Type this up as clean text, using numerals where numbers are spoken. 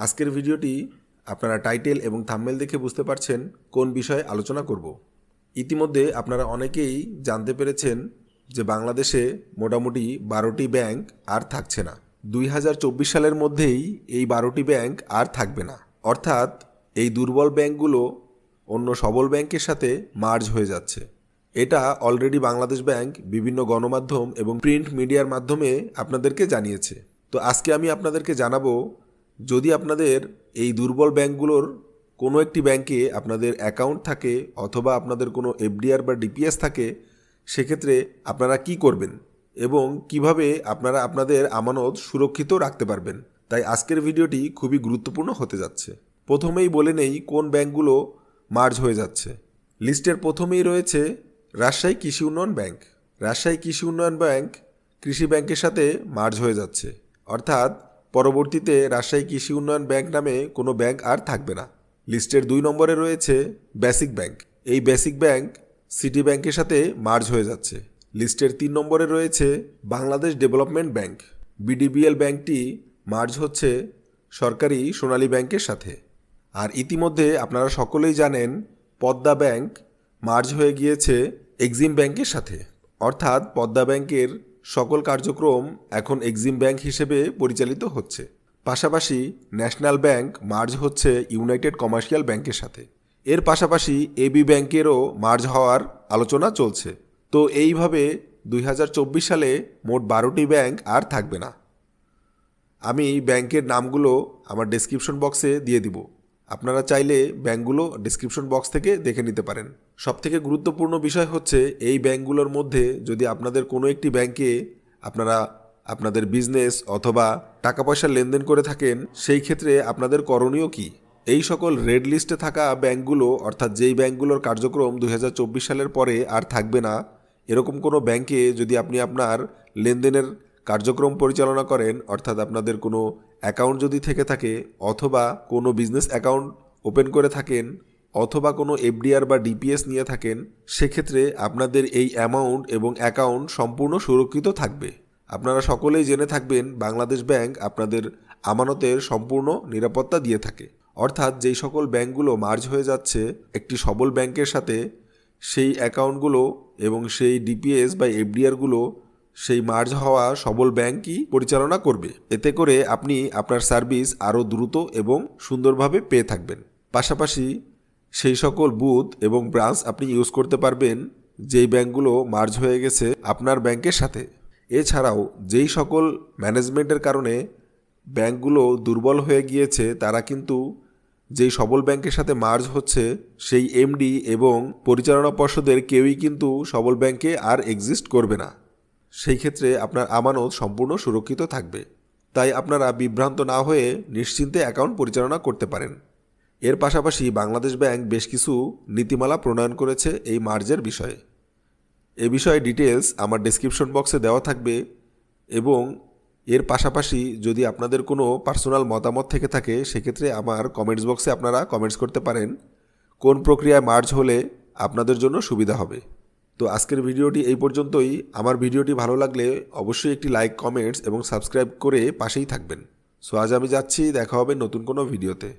আজকের ভিডিওটি আপনারা টাইটেল এবং থাম্বনেল দেখে বুঝতে পারছেন কোন বিষয়ে আলোচনা করব। ইতিমধ্যে আপনারা অনেকেই জানতে পেরেছেন যে বাংলাদেশে মোটামুটি 12টি ব্যাংক আর থাকছে না। 2024 সালের মধ্যেই এই 12টি ব্যাংক আর থাকবে না। অর্থাৎ এই দুর্বল ব্যাংকগুলো অন্য সবল ব্যাংকের সাথে মার্জ হয়ে যাচ্ছে। এটা অলরেডি বাংলাদেশ ব্যাংক বিভিন্ন গণমাধ্যম এবং প্রিন্ট মিডিয়ার মাধ্যমে আপনাদেরকে জানিয়েছে। তো আজকে আমি আপনাদেরকে জানাবো, যদি আপনাদের এই দুর্বল ব্যাংকগুলোর কোনো একটি ব্যাংকে আপনাদের অ্যাকাউন্ট থাকে অথবা আপনাদের কোনো এফডিআর বা ডিপিএস থাকে, সেক্ষেত্রে আপনারা কি করবেন এবং কিভাবে আপনারা আপনাদের আমানত সুরক্ষিত রাখতে পারবেন। তাই আজকের ভিডিওটি খুবই গুরুত্বপূর্ণ হতে যাচ্ছে। প্রথমেই বলে নেই কোন ব্যাংকগুলো মার্জ হয়ে যাচ্ছে। লিস্টের প্রথমেই রয়েছে রাজশাহী কৃষি উন্নয়ন ব্যাংক। রাজশাহী কৃষি উন্নয়ন ব্যাংক কৃষি ব্যাংকের সাথে মার্জ হয়ে যাচ্ছে, অর্থাৎ পরবর্তীতে রাজশাহী কৃষি উন্নয়ন ব্যাংক নামে কোনো ব্যাংক আর থাকবে না। লিস্টের 2 নম্বরে রয়েছে বেসিক ব্যাংক। এই বেসিক ব্যাংক সিটি ব্যাংকের সাথে মার্জ হয়ে যাচ্ছে। লিস্টের 3 নম্বরে রয়েছে বাংলাদেশ ডেভেলপমেন্ট ব্যাংক। বিডিবিএল ব্যাংকটি মার্জ হচ্ছে সরকারি সোনালী ব্যাংকের সাথে। আর ইতিমধ্যে আপনারা সকলেই জানেন পদ্মা ব্যাংক মার্জ হয়ে গিয়েছে এক্সিম ব্যাংকের সাথে, অর্থাৎ পদ্মা ব্যাংকের সকল কার্যক্রম এখন এক্সিম ব্যাংক হিসেবে পরিচালিত হচ্ছে। পাশাপাশি ন্যাশনাল ব্যাংক মার্জ হচ্ছে ইউনাইটেড কমার্শিয়াল ব্যাংকের সাথে। এর পাশাপাশি এবি ব্যাংকেরও মার্জ হওয়ার আলোচনা চলছে। তো এইভাবে 2024 সালে মোট 12টি ব্যাংক আর থাকবে না। আমি ব্যাংকের নামগুলো আমার ডেসক্রিপশন বক্সে দিয়ে দিব, আপনারা চাইলে ব্যাংকগুলো ডেসক্রিপশন বক্স থেকে দেখে নিতে পারেন। সবথেকে গুরুত্বপূর্ণ বিষয় হচ্ছে এই ব্যাংকগুলোর মধ্যে যদি আপনাদের কোনো একটি ব্যাংকে আপনারা আপনাদের বিজনেস অথবা টাকা পয়সা লেনদেন করে থাকেন, সেই ক্ষেত্রে আপনাদের করণীয় কি। এই সকল রেড লিস্টে থাকা ব্যাংকগুলো, অর্থাৎ যেই ব্যাংকগুলোর কার্যক্রম 2024 সালের পরে আর থাকবে না, এরকম কোনো ব্যাংকে যদি আপনি আপনার লেনদেনের কার্যক্রম পরিচালনা করেন, অর্থাৎ আপনাদের কোনো অ্যাকাউন্ট যদি থেকে থাকে অথবা কোনো বিজনেস অ্যাকাউন্ট ওপেন করে থাকেন অথবা কোনো এফডিআর বা ডিপিএস নিয়ে থাকেন, সেক্ষেত্রে আপনাদের এই অ্যামাউন্ট এবং অ্যাকাউন্ট সম্পূর্ণ সুরক্ষিত থাকবে। আপনারা সকলেই জেনে থাকবেন বাংলাদেশ ব্যাংক আপনাদের আমানতের সম্পূর্ণ নিরাপত্তা দিয়ে থাকে। অর্থাৎ যেই সকল ব্যাংকগুলো মার্জ হয়ে যাচ্ছে একটি সবল ব্যাংকের সাথে, সেই অ্যাকাউন্টগুলো এবং সেই ডিপিএস বা এফডিআরগুলো সেই মার্জ হওয়া সবল ব্যাংকই পরিচালনা করবে। এতে করে আপনি আপনার সার্ভিস আরও দ্রুত এবং সুন্দরভাবে পেয়ে থাকবেন। পাশাপাশি সেই সকল বুথ এবং ব্রাঞ্চ আপনি ইউজ করতে পারবেন যেই ব্যাংকগুলো মার্জ হয়ে গেছে আপনার ব্যাংকের সাথে। এছাড়াও যেই সকল ম্যানেজমেন্টের কারণে ব্যাংকগুলো দুর্বল হয়ে গিয়েছে, তারা কিন্তু যেই সবল ব্যাংকের সাথে মার্জ হচ্ছে সেই এমডি এবং পরিচালনা পর্ষদের কেউই কিন্তু সবল ব্যাংকে আর এক্সিস্ট করবে না। সেই ক্ষেত্রে আপনার আমানত সম্পূর্ণ সুরক্ষিত থাকবে। তাই আপনারা বিভ্রান্ত না হয়ে নিশ্চিন্তে অ্যাকাউন্ট পরিচালনা করতে পারেন। এর পাশাপাশি বাংলাদেশ ব্যাংক বেশ কিছু নীতিমালা প্রণয়ন করেছে এই মার্জের বিষয়ে। এ বিষয়ে ডিটেলস আমার ডেসক্রিপশন বক্সে দেওয়া থাকবে। এবং এর পাশাপাশি যদি আপনাদের কোনো পার্সোনাল মতামত থেকে থাকে, সেক্ষেত্রে আমার কমেন্টস বক্সে আপনারা কমেন্টস করতে পারেন কোন প্রক্রিয়ায় মার্জ হলে আপনাদের জন্য সুবিধা হবে। তো আজকের ভিডিওটি এই পর্যন্তই। আমার ভিডিওটি ভালো লাগলে অবশ্যই একটি লাইক, কমেন্টস এবং সাবস্ক্রাইব করে পাশেই থাকবেন। সো আজ আমি যাচ্ছি, দেখা হবে নতুন কোনো ভিডিওতে।